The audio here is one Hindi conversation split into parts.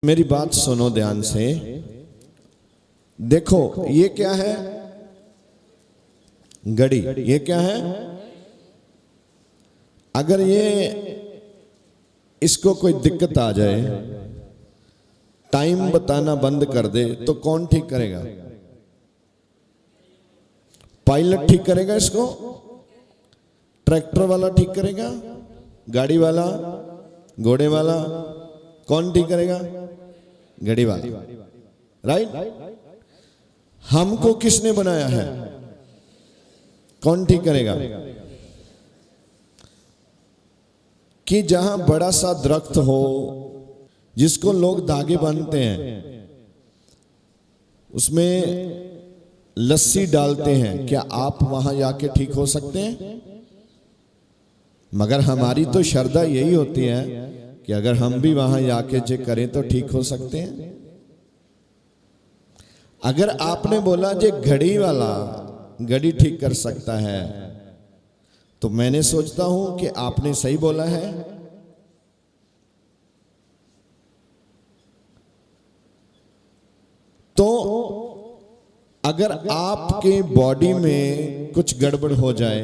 मेरी बात सुनो ध्यान से। देखो ये क्या है? घड़ी। ये क्या है? अगर ये इसको कोई दिक्कत आ जाए, टाइम बताना बंद कर दे, तो कौन ठीक करेगा? पायलट ठीक करेगा इसको? ट्रैक्टर वाला ठीक करेगा? गाड़ी वाला? घोड़े वाला? कौन ठीक करेगा? घड़ी वाला। राइट? हमको किसने बनाया है? कौन ठीक करेगा? कि जहां बड़ा सा दरख्त हो जिसको लोग धागे बांधते हैं, उसमें लस्सी डालते हैं, क्या आप वहां जाके ठीक हो सकते हैं? मगर हमारी तो श्रद्धा यही होती है कि अगर हम भी वहां जाके चेक करें तो ठीक हो सकते हैं। अगर आपने बोला जे घड़ी वाला घड़ी ठीक कर सकता है, तो मैंने सोचता हूं कि आपने सही बोला है। तो अगर आपके बॉडी में कुछ गड़बड़ हो जाए,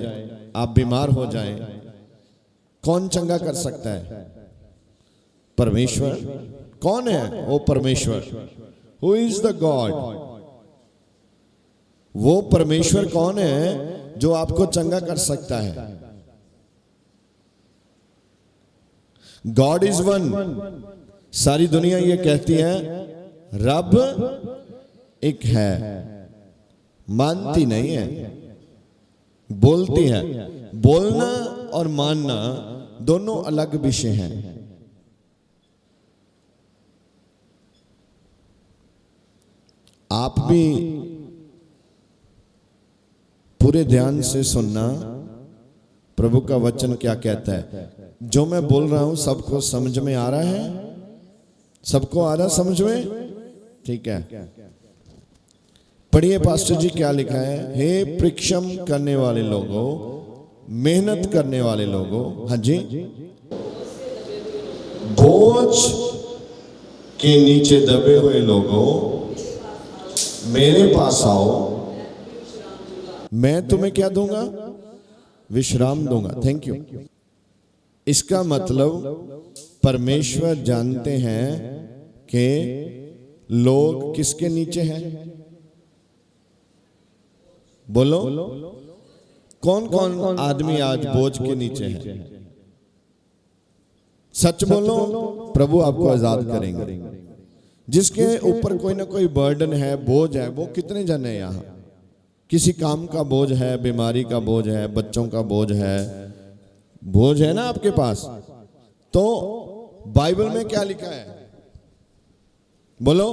आप बीमार हो जाएं, कौन चंगा कर सकता है? परमेश्वर। कौन है वो परमेश्वर? Who is the God? वो परमेश्वर कौन है जो आपको चंगा कर सकता है? God is one. सारी दुनिया ये कहती है रब एक है, मानती नहीं है, बोलती है। बोलना और मानना दोनों अलग विषय हैं। आप भी पूरे ध्यान से सुनना, प्रभु का वचन क्या कहता है। जो मैं बोल रहा हूं सबको समझ में आ रहा है? सबको आ रहा समझ में? ठीक है, पढ़िए पास्टर जी क्या लिखा है। हे परिश्रम करने वाले लोगों, मेहनत करने वाले लोगों, हाँ जी, बोझ के नीचे दबे हुए लोगों, मेरे पास आओ, मैं तुम्हें क्या दूंगा? विश्राम दूंगा। Thank you. इसका मतलब परमेश्वर जानते हैं कि लोग किसके नीचे हैं। बोलो, कौन कौन आदमी आज बोझ के नीचे है? सच बोलो, प्रभु आपको आजाद करेंगे। जिसके ऊपर कोई ना कोई बर्डन है, बोझ है, वो कितने जन है यहाँ? किसी काम का बोझ है, बीमारी का बोझ है, बच्चों का बोझ है, बोझ है ना आपके पास। तो बाइबल में क्या लिखा है? बोलो।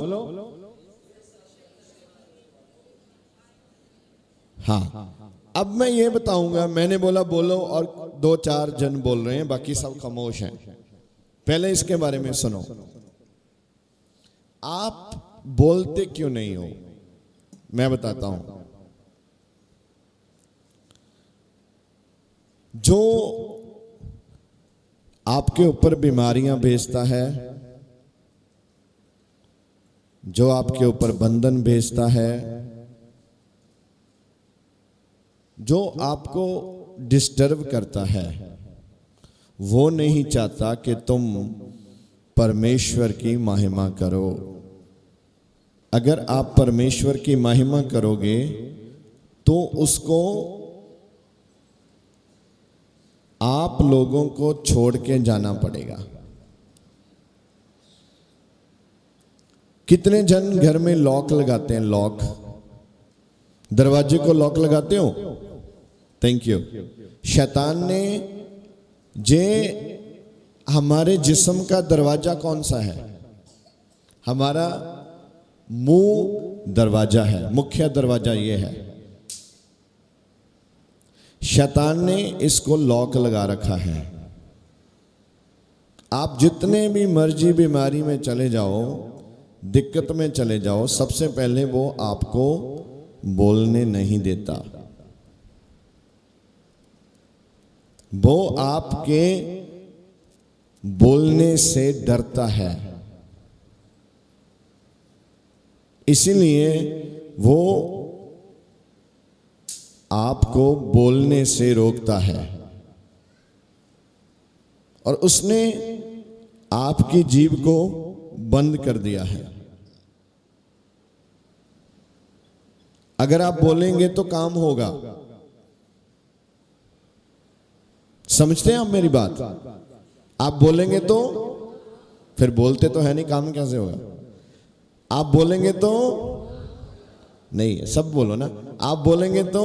हाँ, अब मैं ये बताऊंगा। मैंने बोला बोलो, और 2-4 जन बोल रहे हैं, बाकी सब खामोश हैं। पहले इसके बारे में सुनो। आप बोलते क्यों नहीं हो? मैं बताता हूं। जो आपके ऊपर बीमारियां भेजता है, जो आपके ऊपर बंधन भेजता है, जो आपको डिस्टर्ब करता है, वो नहीं चाहता कि तुम परमेश्वर की महिमा करो। अगर आप परमेश्वर की महिमा करोगे तो उसको आप लोगों को छोड़ के जाना पड़ेगा। कितने जन घर में लॉक लगाते हैं? लॉक, दरवाजे को लॉक लगाते हो? Thank you. शैतान ने जे हमारे जिस्म का दरवाजा कौन सा है? हमारा मुंह दरवाजा है, मुख्य दरवाजा ये है। शैतान ने इसको लॉक लगा रखा है। आप जितने भी मर्जी बीमारी में चले जाओ, दिक्कत में चले जाओ, सबसे पहले वो आपको बोलने नहीं देता। वो आपके बोलने से डरता है। इसीलिए वो आपको बोलने से रोकता है और उसने आपकी जीभ को बंद कर दिया है। अगर आप बोलेंगे तो काम होगा। समझते हैं आप मेरी बात? आप बोलेंगे तो, फिर बोलते तो है नहीं, काम कैसे होगा? आप बोलेंगे तो नहीं, सब बोलो ना। आप बोलेंगे तो,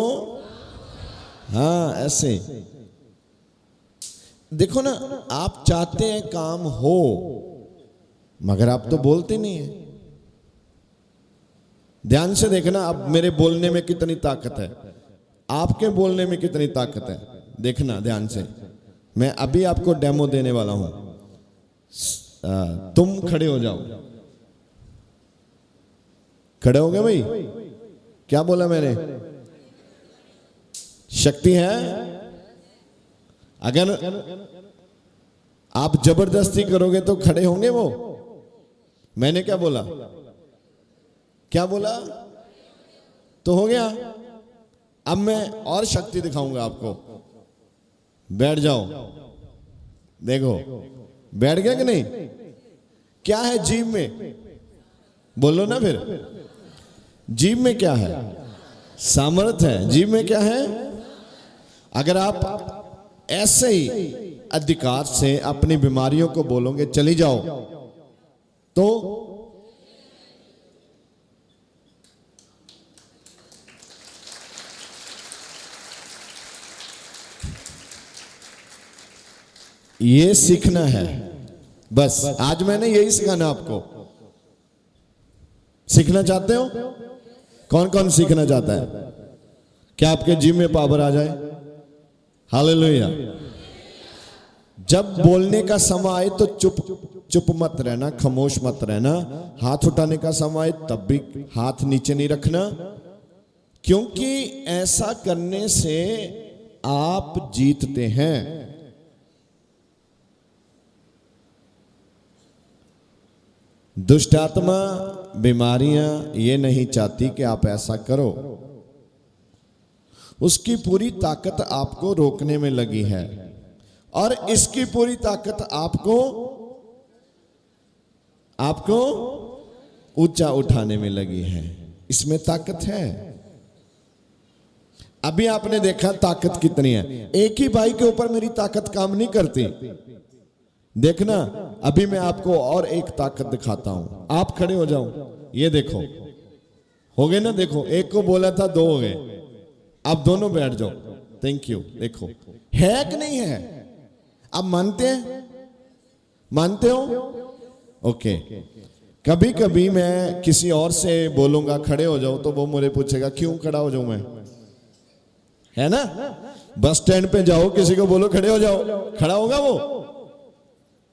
हाँ ऐसे। देखो ना, आप चाहते हैं काम हो, मगर आप तो बोलते नहीं है। ध्यान से देखना, अब मेरे बोलने में कितनी ताकत है, आपके बोलने में कितनी ताकत है। देखना ध्यान से, मैं अभी आपको डेमो देने वाला हूं। तुम खड़े हो जाओ। खड़े हो गए भाई? क्या बोला मैंने? शक्ति है। अगर आप जबरदस्ती करोगे तो खड़े होंगे वो? मैंने क्या बोला? क्या बोला? तो हो गया। अब मैं और शक्ति दिखाऊंगा आपको। बैठ जाओ। देखो बैठ गया कि नहीं? क्या है जीभ में? बोलो ना फिर। जीभ में क्या है? सामर्थ्य है। जीभ में क्या है? अगर आप ऐसे ही अधिकार से अपनी बीमारियों को बोलोगे चली जाओ, तो ये सीखना है। बस आज मैंने यही सिखाना आपको। सीखना चाहते हो? कौन कौन सीखना चाहता है? क्या आपके जीभ में पावर आ जाए? हालेलुया। जब बोलने का समय आए तो चुप मत रहना, खामोश मत रहना। हाथ उठाने का समय आए तब भी हाथ नीचे नहीं रखना, क्योंकि ऐसा करने से आप जीतते हैं। दुष्ट आत्मा, बीमारियां ये नहीं चाहती कि आप ऐसा करो। उसकी पूरी ताकत आपको रोकने में लगी है और इसकी पूरी ताकत आपको ऊंचा उठाने में लगी है। इसमें ताकत है। अभी आपने देखा ताकत कितनी है। एक ही भाई के ऊपर मेरी ताकत काम नहीं करती। देखना, अभी मैं आपको और एक ताकत दिखाता हूं। आप खड़े हो जाओ। ये देखो, हो गए ना? देखो, एक को बोला था, दो हो गए। आप दोनों बैठ जाओ। Thank you. देखो है कि नहीं है? आप मानते हैं? मानते हो? ओके। कभी कभी मैं किसी और से बोलूंगा खड़े हो जाओ, तो वो मुझे पूछेगा क्यों खड़ा हो जाऊं मैं? है ना? बस स्टैंड पे जाओ, किसी को बोलो खड़े हो जाओ, खड़ा होगा वो?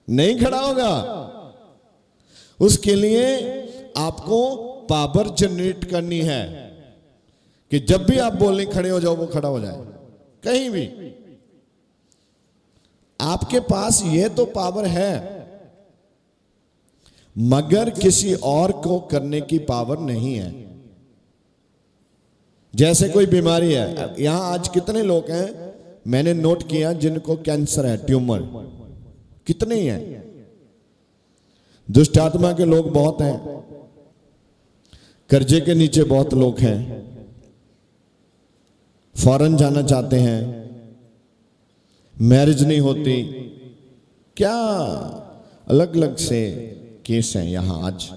नहीं खड़ा होगा। उसके लिए आपको पावर जनरेट करनी है कि जब भी आप बोलने खड़े हो जाओ, वो खड़ा हो जाए। कहीं भी आपके पास ये तो पावर है, मगर किसी और को करने की पावर नहीं है। जैसे कोई बीमारी है, यहां आज कितने लोग हैं मैंने नोट किया जिनको कैंसर है, ट्यूमर? कितने ही हैं? दुष्ट आत्मा के लोग बहुत हैं। कर्जे के नीचे बहुत लोग हैं। फॉरेन जाना चाहते हैं, मैरिज नहीं होती। क्या अलग अलग से केस हैं यहां आज।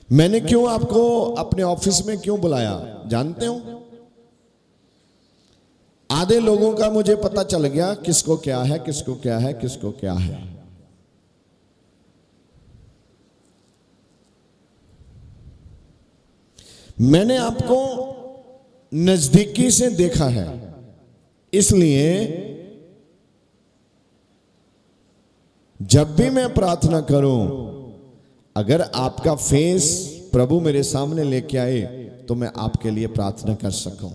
मैंने क्यों आपको अपने ऑफिस में क्यों बुलाया जानते हो? आधे लोगों का मुझे पता चल गया किसको क्या है, किसको क्या है, किसको क्या है। मैंने आपको नजदीकी से देखा है, इसलिए जब भी मैं प्रार्थना करूं, अगर आपका फेस प्रभु मेरे सामने लेके आए तो मैं आपके लिए प्रार्थना कर सकूं।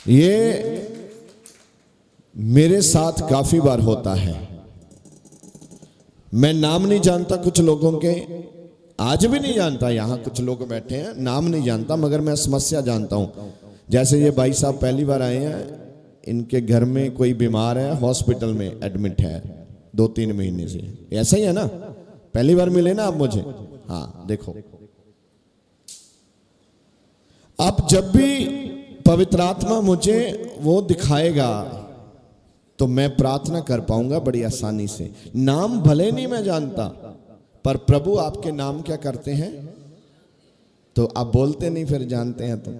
ये मेरे साथ काफी बार होता है। मैं नाम नहीं जानता कुछ लोगों के, आज भी नहीं जानता। यहां कुछ लोग बैठे हैं, नाम नहीं जानता, मगर मैं समस्या जानता हूं। जैसे ये भाई साहब पहली बार आए हैं, इनके घर में कोई बीमार है, हॉस्पिटल में एडमिट है 2-3 महीने से, ऐसा ही है ना? पहली बार मिले ना आप मुझे? हाँ, देखो, अब जब भी पवित्र आत्मा मुझे वो दिखाएगा तो मैं प्रार्थना कर पाऊंगा बड़ी आसानी से। नाम भले नहीं मैं जानता, पर प्रभु आपके नाम क्या करते हैं? तो आप बोलते नहीं, फिर जानते हैं तो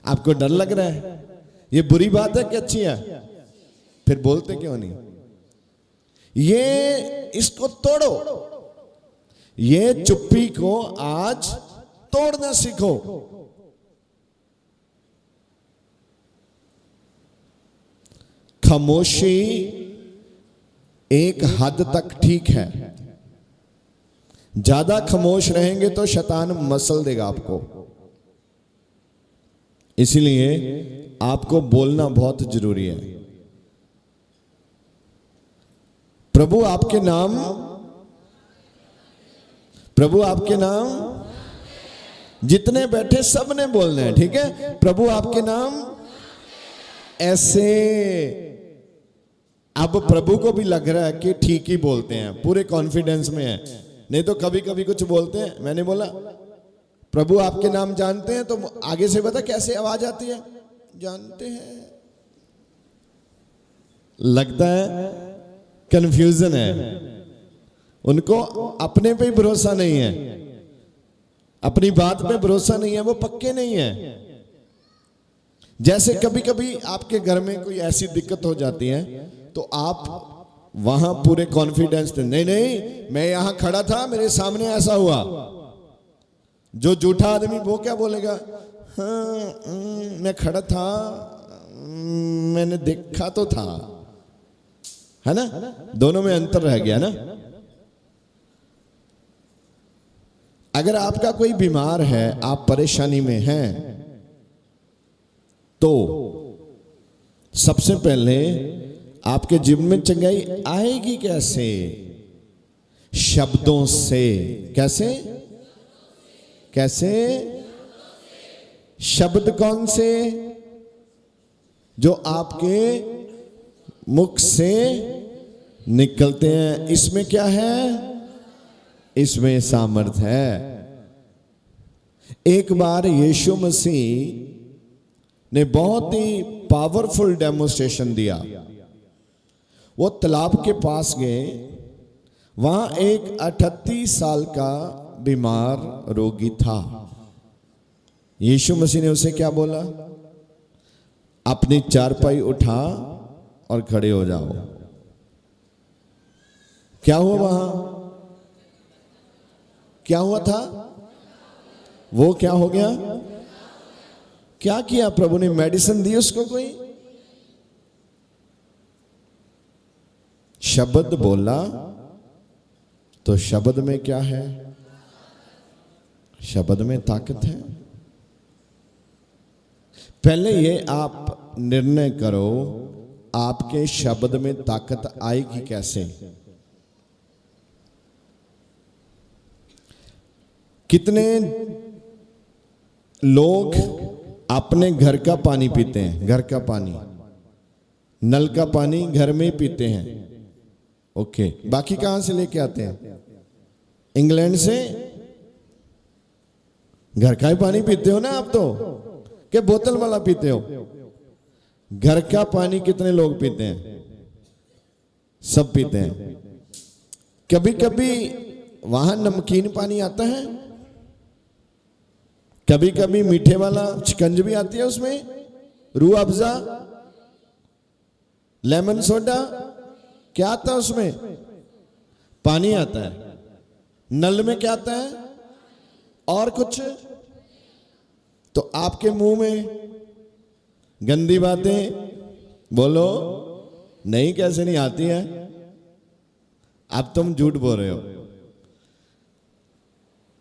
आपको डर लग रहा है। ये बुरी बात है कि अच्छी है? फिर बोलते क्यों नहीं? ये इसको तोड़ो, ये चुप्पी को आज तोड़ना सीखो। खामोशी एक हद तक ठीक है, ज्यादा खामोश रहेंगे तो शैतान मसल देगा आपको। इसलिए आपको बोलना बहुत जरूरी है। प्रभु आपके नाम, प्रभु आपके नाम, जितने बैठे सब ने बोलना है, ठीक है? प्रभु आपके नाम, ऐसे। अब प्रभु को भी लग रहा है कि ठीक ही बोलते हैं, पूरे कॉन्फिडेंस में है। नहीं तो कभी कभी कुछ बोलते हैं। मैंने बोला प्रभु आपके नाम जानते हैं, तो आगे से बता कैसे आवाज आती है, जानते हैं। लगता है कंफ्यूजन है, उनको अपने पे ही भरोसा नहीं है, अपनी बात पे भरोसा नहीं है, वो पक्के नहीं है। जैसे कभी कभी आपके घर में कोई ऐसी दिक्कत हो जाती है तो आप वहां पूरे कॉन्फिडेंस थे, नहीं नहीं मैं यहां खड़ा था, मेरे सामने ऐसा हुआ। जो झूठा आदमी वो क्या बोलेगा? हाँ, मैं खड़ा था, मैंने देखा तो था, है ना? दोनों में अंतर रह गया ना। अगर आपका कोई बीमार है, आप परेशानी में हैं, तो सबसे पहले आपके जीवन में चंगाई आएगी कैसे? शब्दों से। कैसे? कैसे? शब्द कौन से? जो आपके मुख से निकलते हैं। इसमें क्या है? इसमें सामर्थ है। एक बार यीशु मसीह ने बहुत ही पावरफुल डेमोन्स्ट्रेशन दिया। वो तालाब के पास गए, वहां एक 38 साल का बीमार रोगी था। यीशु मसीह ने उसे क्या बोला? अपनी चारपाई उठा और खड़े हो जाओ। क्या हुआ वहां? क्या हुआ था? वो क्या हो गया? क्या किया प्रभु ने? मेडिसिन दी उसको कोई? शब्द बोला। तो शब्द में क्या है? शब्द में ताकत है। पहले ये आप निर्णय करो, आपके शब्द में ताकत आएगी कैसे? कितने लोग अपने घर का पानी पीते हैं? घर का पानी, नल का पानी घर में ही पीते हैं, ओके। बाकी कहां से लेके आते हैं? इंग्लैंड से। घर का ही पानी पीते हो ना आप तो, कि बोतल वाला पीते हो? घर का पानी कितने लोग पीते हैं? सब पीते हैं। कभी कभी वहां नमकीन पानी आता है, कभी कभी मीठे वाला शिकंज भी आती है, उसमें रूह अफ़ज़ा, लेमन सोडा, क्या आता है उसमें? पानी आता है। नल में क्या आता है? और कुछ? तो आपके मुंह में गंदी बातें बोलो, नहीं कैसे नहीं आती है? अब तुम झूठ बोल रहे हो।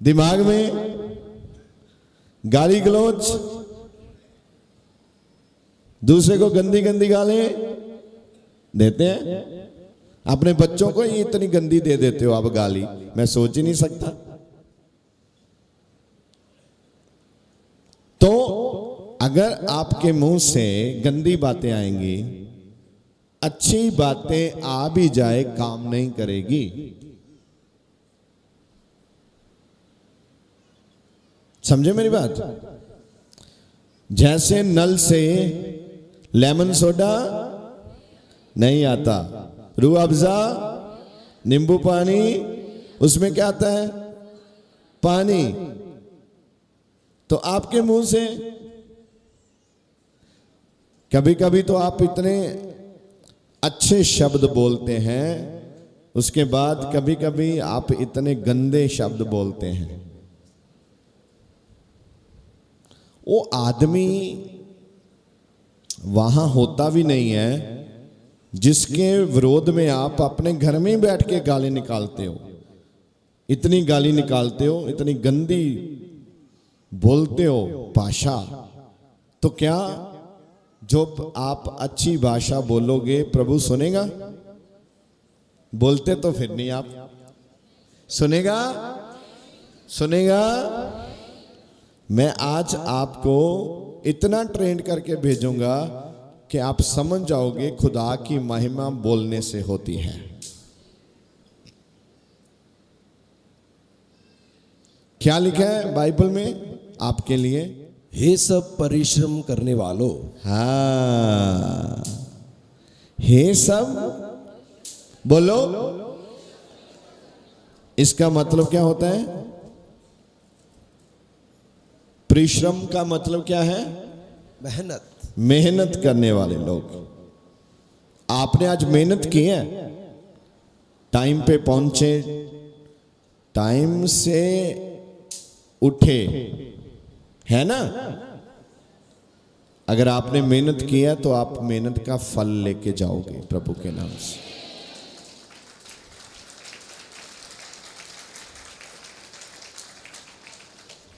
दिमाग में गाली गलौज, दूसरे को गंदी गंदी गालें देते हैं। अपने बच्चों को ही इतनी गंदी दे देते हो आप गाली, मैं सोच ही नहीं सकता। तो अगर आपके मुंह से गंदी बातें आएंगी, अच्छी बातें आ भी जाए काम नहीं करेगी। समझे मेरी बात? जैसे नल से लेमन सोडा नहीं आता, रूह अफ़ज़ा, नींबू पानी, उसमें क्या आता है? पानी। तो आपके मुंह से कभी कभी तो आप इतने अच्छे शब्द बोलते हैं, उसके बाद कभी कभी आप इतने गंदे शब्द बोलते हैं। वो आदमी वहां होता भी नहीं है जिसके विरोध में आप अपने घर में ही बैठ के गाली निकालते हो। इतनी गाली निकालते हो, इतनी गंदी बोलते हो भाषा। तो क्या जो आप अच्छी भाषा बोलोगे प्रभु सुनेगा? बोलते तो फिर नहीं आप। सुनेगा? सुनेगा? मैं आज आपको इतना ट्रेन करके भेजूंगा कि आप समझ जाओगे खुदा की महिमा बोलने से होती है। क्या लिखा है बाइबल में आपके लिए? हे सब परिश्रम करने वालों। हाँ, हे सब बोलो। इसका मतलब क्या होता है? परिश्रम का मतलब क्या है? मेहनत। मेहनत करने वाले लोग। आपने आज मेहनत की है, टाइम पे पहुंचे, टाइम से उठे, है ना? अगर आपने मेहनत किया तो आप मेहनत का फल लेके जाओगे प्रभु के नाम से।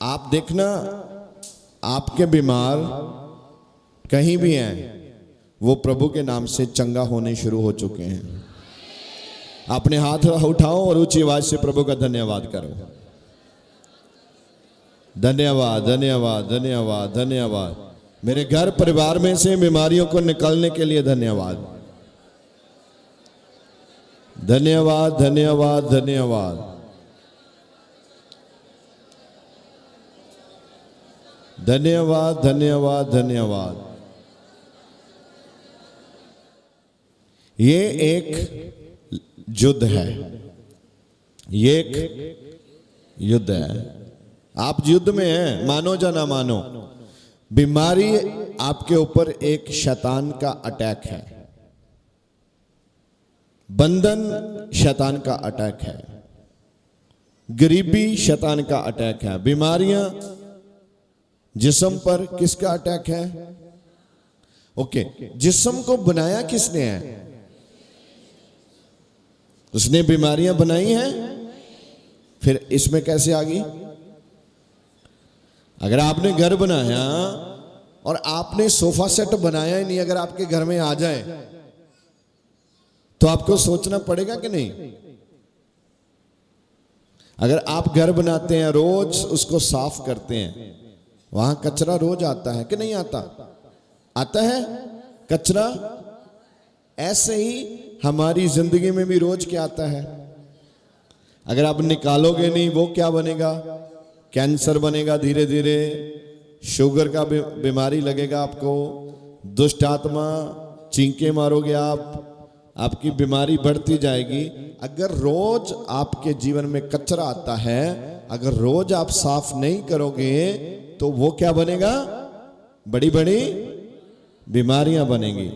आप देखना, आपके बीमार कहीं भी हैं, वो प्रभु के नाम से चंगा होने शुरू हो चुके हैं। अपने हाथ उठाओ और ऊंची आवाज से प्रभु का धन्यवाद करो। धन्यवाद, धन्यवाद, धन्यवाद, धन्यवाद। मेरे घर परिवार में से बीमारियों को निकालने के लिए धन्यवाद, धन्यवाद, धन्यवाद, धन्यवाद, धन्यवाद, धन्यवाद, धन्यवाद। ये एक युद्ध है, ये एक युद्ध है। आप युद्ध में हैं, मानो या ना मानो। बीमारी आपके ऊपर एक शैतान का अटैक है, बंधन शैतान का अटैक है, गरीबी शैतान का अटैक है, बीमारियां जिस्म पर किसका अटैक है? ओके, जिस्म को बनाया किसने है? उसने बीमारियां बनाई हैं, फिर इसमें कैसे आ गई? अगर आपने घर बनाया और आपने सोफा सेट बनाया ही नहीं, अगर आपके घर में आ जाए तो आपको सोचना पड़ेगा कि नहीं? अगर आप घर बनाते हैं, रोज उसको साफ करते हैं, वहां कचरा रोज आता है कि नहीं आता? आता है कचरा। ऐसे ही हमारी जिंदगी में भी रोज क्या आता है? अगर आप निकालोगे नहीं, वो क्या बनेगा? कैंसर बनेगा, धीरे धीरे शुगर का बीमारी लगेगा आपको, दुष्ट आत्मा, चींके मारोगे आप, आपकी बीमारी बढ़ती जाएगी। अगर रोज आपके जीवन में कचरा आता है, अगर रोज आप साफ नहीं करोगे तो वो क्या बनेगा? बड़ी बड़ी बीमारियां बनेंगी।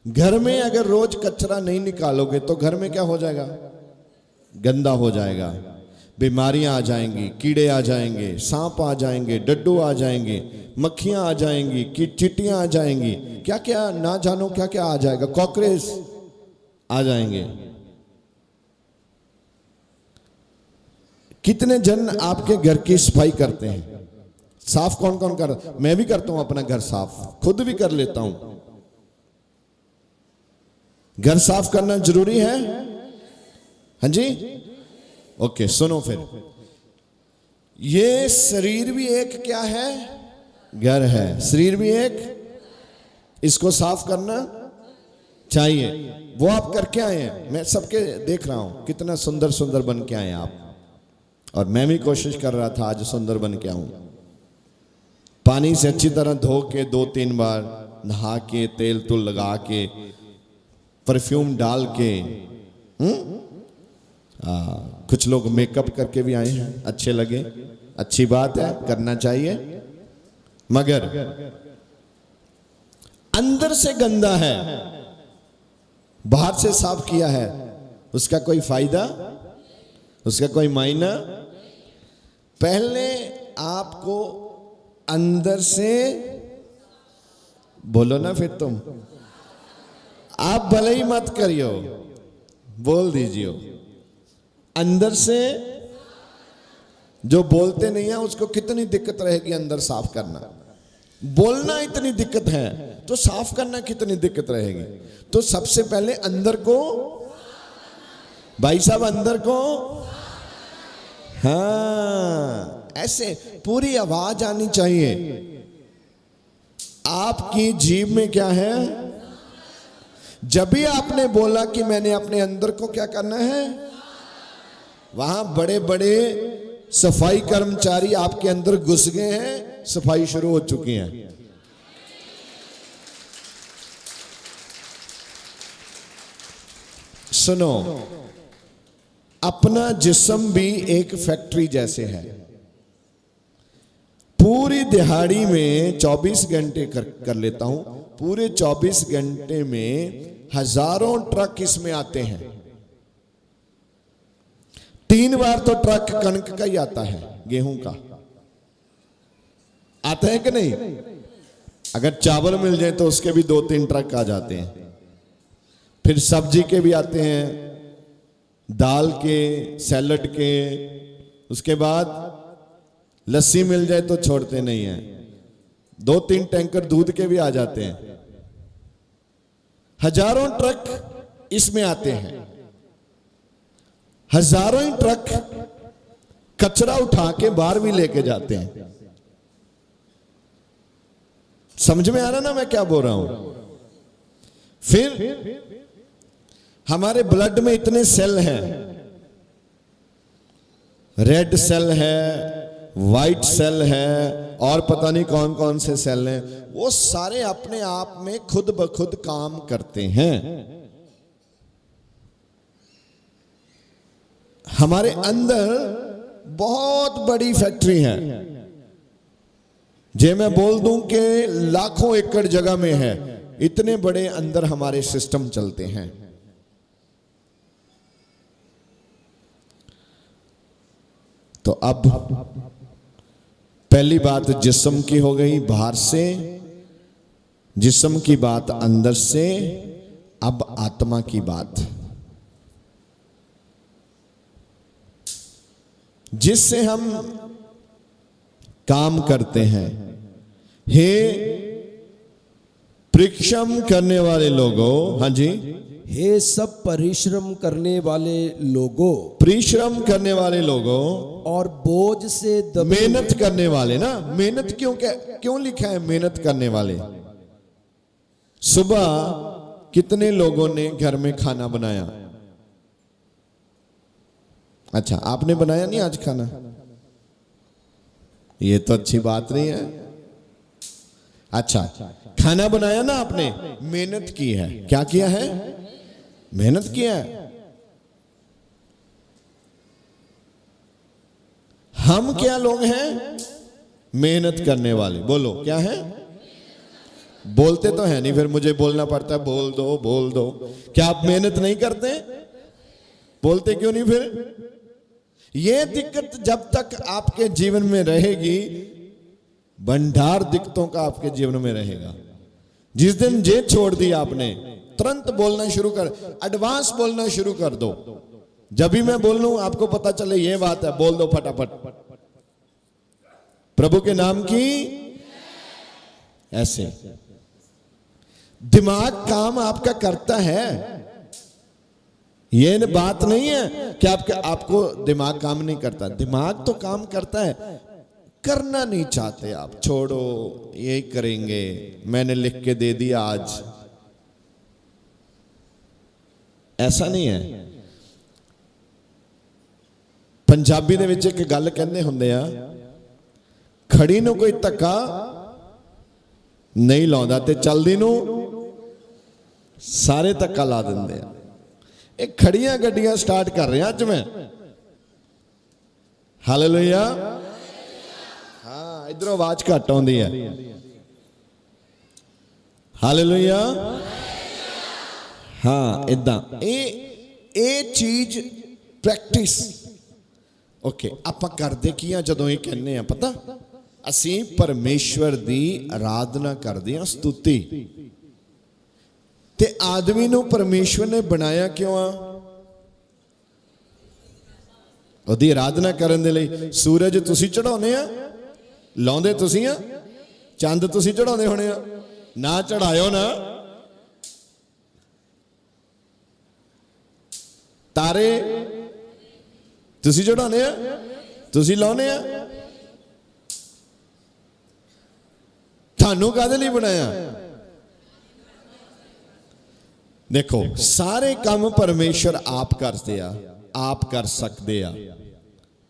घर में अगर रोज कचरा नहीं निकालोगे तो घर में क्या हो जाएगा? गंदा हो जाएगा, बीमारियां आ जाएंगी, कीड़े आ जाएंगे, सांप आ जाएंगे, डड्डू आ जाएंगे, मक्खियां आ जाएंगी, चींटियां आ जाएंगी, क्या क्या ना जानो क्या क्या आ जाएगा, कॉकरोच आ जाएंगे। कितने जन आपके घर की सफाई करते हैं? साफ कौन कौन कर? मैं भी करता हूं अपना घर साफ, खुद भी कर लेता हूं। घर साफ करना जरूरी है? हाँ जी, ओके सुनो फिर, ये शरीर भी एक क्या है? घर है। शरीर भी एक, इसको साफ करना चाहिए। वो आप करके आए हैं, मैं सबके देख रहा हूं कितना सुंदर सुंदर बन के आए आप, और मैं भी कोशिश कर रहा था आज सुंदर बन के आऊं। पानी से अच्छी तरह धो के 2-3 बार नहा के, तेल तुल लगा के, परफ्यूम डाल के, कुछ लोग मेकअप करके भी आए हैं, अच्छे लगे, अच्छी बात है, करना चाहिए। मगर अंदर से गंदा है, बाहर से साफ किया है, उसका कोई फायदा, उसका कोई मायना? पहले आपको अंदर से, बोलो ना फिर तुम, आप भले ही मत करियो, बोल दीजिए, अंदर से। जो बोलते नहीं है उसको कितनी दिक्कत रहेगी अंदर साफ करना। बोलना इतनी दिक्कत है तो साफ करना कितनी दिक्कत रहेगी। तो सबसे पहले अंदर को, भाई साहब अंदर को, हाँ ऐसे पूरी आवाज आनी चाहिए। आपकी जीभ में क्या है? जब भी आपने बोला कि मैंने अपने अंदर को क्या करना है, वहां बड़े बड़े सफाई कर्मचारी आपके अंदर घुस गए हैं, सफाई शुरू हो चुकी है। सुनो, अपना जिस्म भी एक फैक्ट्री जैसे है। पूरी दिहाड़ी में 24 घंटे कर लेता हूं, पूरे 24 घंटे में हजारों ट्रक इसमें आते हैं। 3 बार तो ट्रक कणक का ही आता है, गेहूं का आता है कि नहीं? अगर चावल मिल जाए तो उसके भी 2-3 ट्रक आ जाते हैं। फिर सब्जी के भी आते हैं, दाल के, सैलड के, उसके बाद लस्सी मिल जाए तो छोड़ते नहीं है, 2-3 टैंकर दूध के भी आ जाते हैं। हजारों ट्रक इसमें आते हैं, हजारों ही ट्रक कचरा उठा के बाहर भी लेके जाते हैं। समझ में आ रहा ना मैं क्या बोल रहा हूं? फिर हमारे ब्लड में इतने सेल हैं, रेड सेल है, वाइट सेल है, और पता नहीं कौन कौन से सेल हैं, वो सारे अपने आप में खुद ब खुद काम करते हैं। हमारे अंदर बहुत बड़ी फैक्ट्री है, जे मैं बोल दूं कि लाखों एकड़ जगह में है, इतने बड़े अंदर हमारे सिस्टम चलते हैं। तो अब पहली बात जिस्म की हो गई, बाहर से, जिस्म की बात अंदर से। अब आत्मा की बात, जिससे हम काम करते हैं। हे परिश्रम करने वाले लोगों, हाँ जी, हे सब परिश्रम करने वाले लोगों, परिश्रम करने वाले लोगों और बोझ से दबे, मेहनत करने वाले ना, मेहनत क्यों लिखा है मेहनत करने वाले? सुबह कितने लोगों ने घर में खाना बनाया? अच्छा, आपने बनाया नहीं आज खाना? ये तो अच्छी बात नहीं है। अच्छा, खाना बनाया ना आपने, मेहनत की है। क्या किया है? मेहनत किया है। हम क्या लोग हैं? मेहनत करने वाले। बोलो क्या है? बोलते तो है नहीं, फिर मुझे बोलना पड़ता है, बोल दो बोल दो। क्या आप मेहनत नहीं करते? बोलते क्यों नहीं फिर? ये दिक्कत जब तक आपके जीवन में रहेगी, भंडार दिक्कतों का आपके जीवन में रहेगा। जिस दिन जे छोड़ दी आपने, तुरंत बोलना शुरू कर, एडवांस बोलना शुरू कर दो। जब भी मैं बोल लूं आपको पता चले ये बात है, बोल दो फटाफट प्रभु के नाम की। ऐसे दिमाग काम आपका करता है, ये बात नहीं है कि आपको दिमाग काम नहीं करता, दिमाग तो काम करता है, करना नहीं चाहते आप, छोड़ो यही करेंगे, मैंने लिख के दे दिया आज। ऐसा नहीं है। पंजाबी दे विच एक गल कहंदे हुंदे आ, खड़ी नूं कोई धक्का नहीं लाउंदा ते चलदी नूं सारे धक्का ला दिंदे आ। एक खड़ियां गड्डियां स्टार्ट कर रहे अज मैं, हालेलुया। हाँ, इधरों आवाज घट आउंदी है, हालेलुया। हाँ, इदां ए चीज प्रैक्टिस। ओके, आपां करदे की आ जदों ये कहने आ, पता असीं परमेश्वर दी आराधना करदे आ, स्तुति। ते आदमी नूं परमेश्वर ने बनाया क्यों आ? ओदी आराधना करन दे लई। सूरज तुसीं चढ़ाउने आ, लाउंदे तुसीं आ, चंद तुसीं चढ़ाउने होणे आ, ना चढ़ायो ना। तारे तुसीं चढ़ाउने आ, तुसीं लाउने आ। थानू काहदे लई बनाया? देखो, सारे काम परमेश्वर आप करते आ, आप कर सकते आ।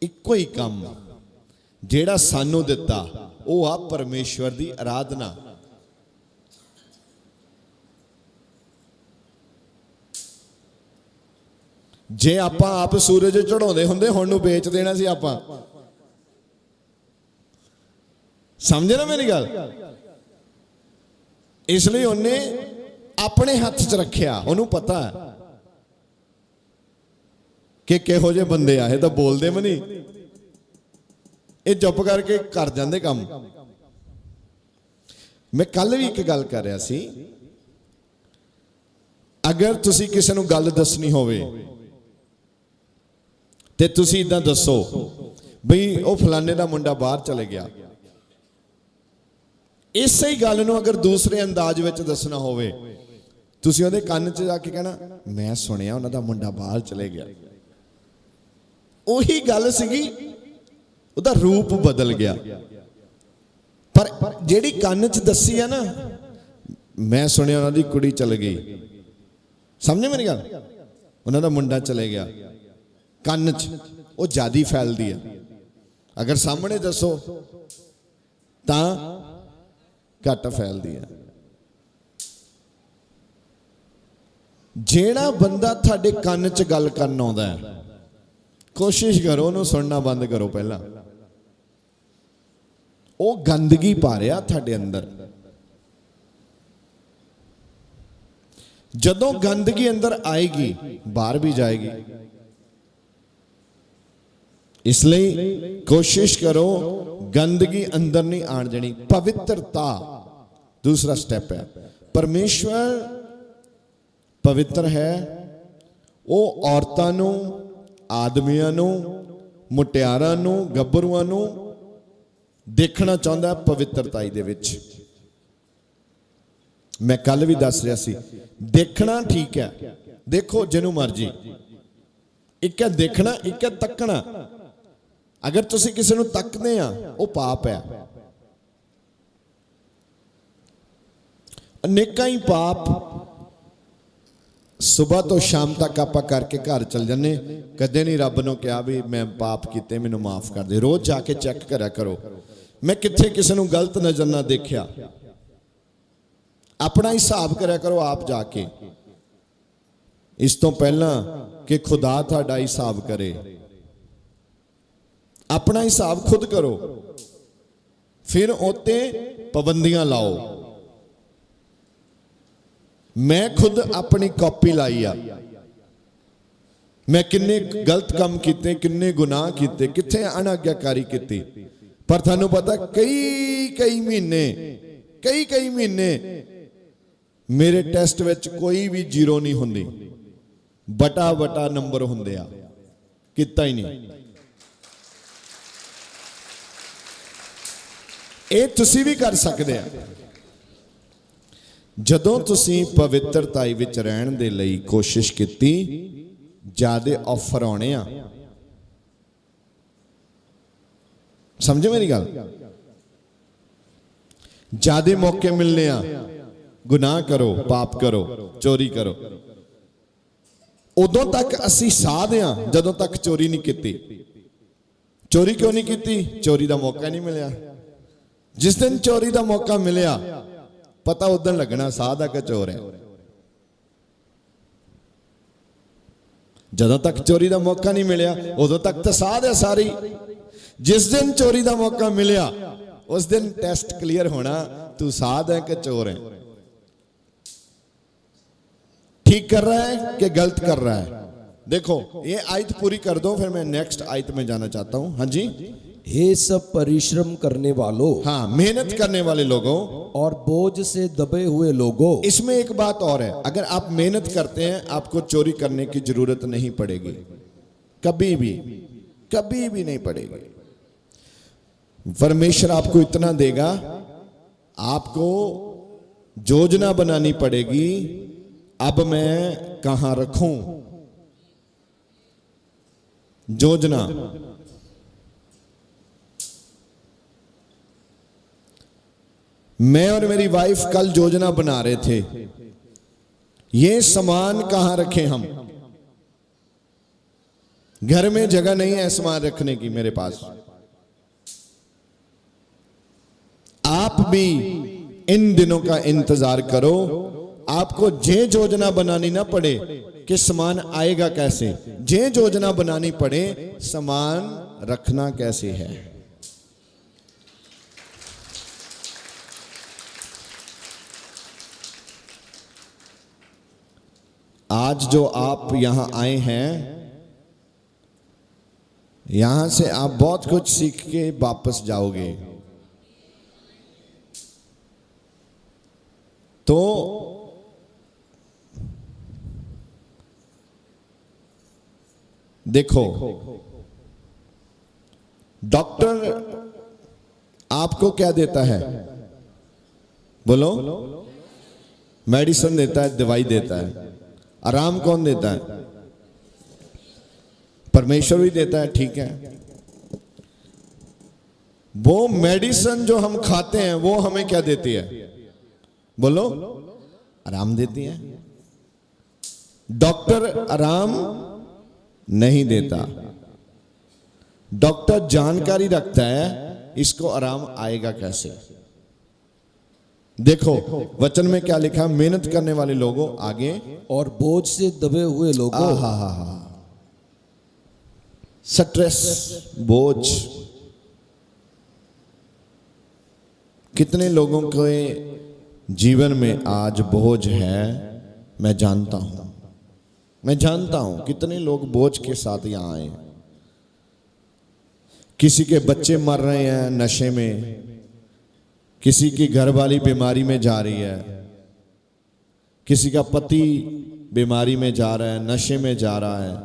इक्को ही काम जेड़ा सानू दिता वो आ परमेश्वर दी आराधना। जे आपां आप सूरज चढ़ाउंदे हुंदे हुण नूं बेच देना सी आपां। समझे ना मेरी गल? इसलिए उन्हें अपने हाथ च रखिया, उन्होंने पता कि किहो जे बंदे आए तो बोलते भी नहीं, ये चुप करके कर जाते काम। मैं कल भी एक गल कर रहा सी, अगर तुसी किसी नूं गल दसनी होवे ते तुसी इदां दसो बई वो फलाने दा मुंडा बाहर चले गया। इस ही गल नूं अगर दूसरे अंदाज विच दसना होवे, तुसी उहदे कान च जाके कहना, मैं सुनिया उन्हां दा मुंडा बाहर चले गया। उही गल सीगी, उहदा रूप बदल गया। पर जिहड़ी कान च दसी है ना, मैं सुनिया उन्हां दी कुड़ी चल गई। समझे मेरी गल? उन्हां दा मुंडा चले गया, कान च वो ज्यादा फैलदी है। अगर सामने दसो तां घट फैलदी है। जेड़ा बंदा थाडे कान च गल करन आउंदा है, कोशिश करो उन्होंने सुनना बंद करो। पहला वो गंदगी पा रहा थाडे अंदर। जदों गंदगी अंदर आएगी बाहर भी जाएगी। इसलिए कोशिश करो गंदगी अंदर नहीं आण देनी। पवित्रता दूसरा स्टेप है। परमेश्वर पवित्र है। वो औरतां नूं, आदमियां नूं, मुटियारां नूं, गब्बरूआं नूं देखना चाहुंदा पवित्रताई दे विच। मैं कल भी दस रहा सी, देखना ठीक है, देखो जिन्हों मर्जी। एक है देखना, एक है तकना। अगर तुसी किसी नूं तकदे आ, वो पाप है। अनेकां ही पाप सुबह तो शाम तक आप करके घर चल जाने, कदे नहीं रब नूं कहा भी मैं पाप किते मैनूं माफ कर दे। रोज जाके चेक करा करो, मैं किथे किसी नूं गलत नजर ना देखिया। अपना हिसाब करा करो आप जाके, इस तो पहला कि खुदा तुहाडा हिसाब करे। अपना हिसाब खुद करो, फिर उत्ते पाबंदियां लाओ। मैं खुद अपनी कॉपी लाई आ, मैं किन्ने गलत काम किते, किन्ने गुनाह किते, किथे अनाज्ञाकारी की। पर थानू पता कई महीने मेरे टेस्ट विच कोई भी जीरो नहीं हुंदी, बटा बटा नंबर हुंदे आ, किता ही नहीं। ये तुसी भी कर सकते हैं। जदों तुसी पवित्रताई विच रहण दे लई कोशिश कीती, ज्यादा ऑफर आने आ। समझे मेरी गल? ज्यादा मौके मिलने आ, गुनाह करो, पाप करो, चोरी करो। उदों तक असी साध हां जदों तक चोरी नहीं की। चोरी क्यों नहीं की? चोरी का मौका नहीं मिलया। जिस दिन चोरी का मौका मिलया, पता उस दिन लगना साध है कि चोर है। जदों तक चोरी का मौका नहीं मिलया उदों तक तो साध है सारी। जिस दिन चोरी का मौका मिलया उस दिन टेस्ट क्लियर होना, तू साध है कि चोर है, ठीक कर रहा है कि गलत कर रहा है। देखो ये आयत पूरी कर दो, फिर मैं नेक्स्ट आयत में जाना चाहता हूं। हाँ जी। हे सब परिश्रम करने वालों, हाँ, मेहनत करने वाले लोगों और बोझ से दबे हुए लोगों। इसमें एक बात और है, अगर आप मेहनत करते हैं आपको चोरी करने की जरूरत नहीं पड़ेगी, कभी भी नहीं पड़ेगी। परमेश्वर आपको इतना देगा, आपको योजना बनानी पड़ेगी, अब मैं कहां रखूं योजना। मैं और मेरी वाइफ कल योजना बना रहे थे, ये सामान कहां रखें हम। घर में जगह नहीं है सामान रखने की मेरे पास। आप भी इन दिनों का इंतजार करो, आपको ये योजना बनानी ना पड़े कि सामान आएगा कैसे, ये योजना बनानी पड़े सामान रखना कैसे है। आज जो आप यहां आए हैं, यहां से आप बहुत कुछ सीख के वापस जाओगे। तो देखो, डॉक्टर आपको क्या देता है? बोलो। मेडिसिन देता है, दवाई देता है। आराम कौन देता है? परमेश्वर भी देता है, ठीक है। वो मेडिसिन जो हम खाते हैं वो हमें क्या देती है? बोलो। आराम देती है। डॉक्टर आराम नहीं देता। डॉक्टर जानकारी रखता है इसको आराम आएगा कैसे। देखो वचन में क्या लिखा, मेहनत करने वाले लोगों, आगे, और बोझ से दबे हुए लोगों। स्ट्रेस, बोझ। कितने लोगों के जीवन में आज बोझ है, मैं जानता हूं कितने लोग बोझ के साथ यहां आए। किसी के बच्चे मर रहे हैं नशे में, किसी की घरवाली बीमारी में जा रही है, किसी का पति बीमारी में जा रहा है, नशे में जा रहा है,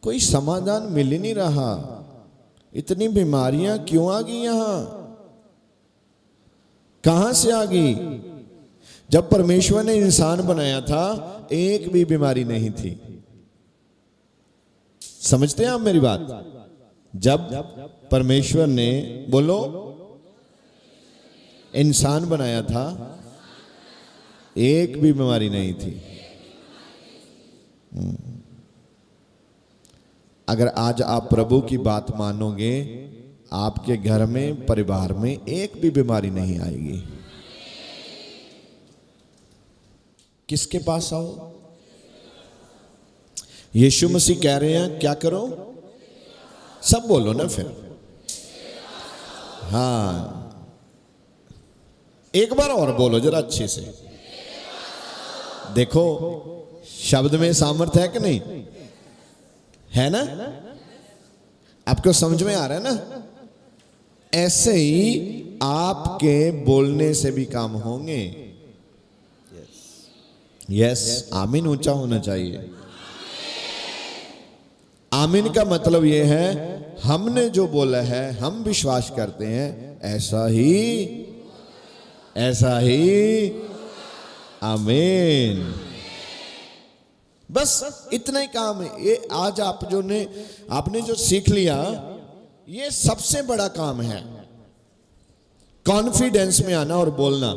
कोई समाधान मिल ही नहीं रहा। इतनी बीमारियां क्यों आ गई यहां? कहां से आ गई? जब परमेश्वर ने इंसान बनाया था एक भी बीमारी नहीं थी। समझते हैं आप मेरी बात? जब परमेश्वर ने, बोलो, इंसान बनाया था एक भी बीमारी नहीं थी। अगर आज आप प्रभु की बात मानोगे, आपके घर में, परिवार में एक भी बीमारी नहीं आएगी। किसके पास आओ? यीशु मसीह कह रहे हैं क्या करो? सब बोलो ना फिर। हाँ, एक बार और बोलो जरा अच्छे से। देखो शब्द में सामर्थ्य है कि नहीं है ना? आपको समझ में आ रहा है ना? ऐसे ही आपके बोलने से भी काम होंगे। यस, आमीन ऊंचा होना चाहिए। आमीन का मतलब यह है हमने जो बोला है हम विश्वास करते हैं ऐसा ही। आमीन। बस इतना ही काम है। ये आज आपने जो सीख लिया, ये सबसे बड़ा काम है। कॉन्फिडेंस में आना और बोलना।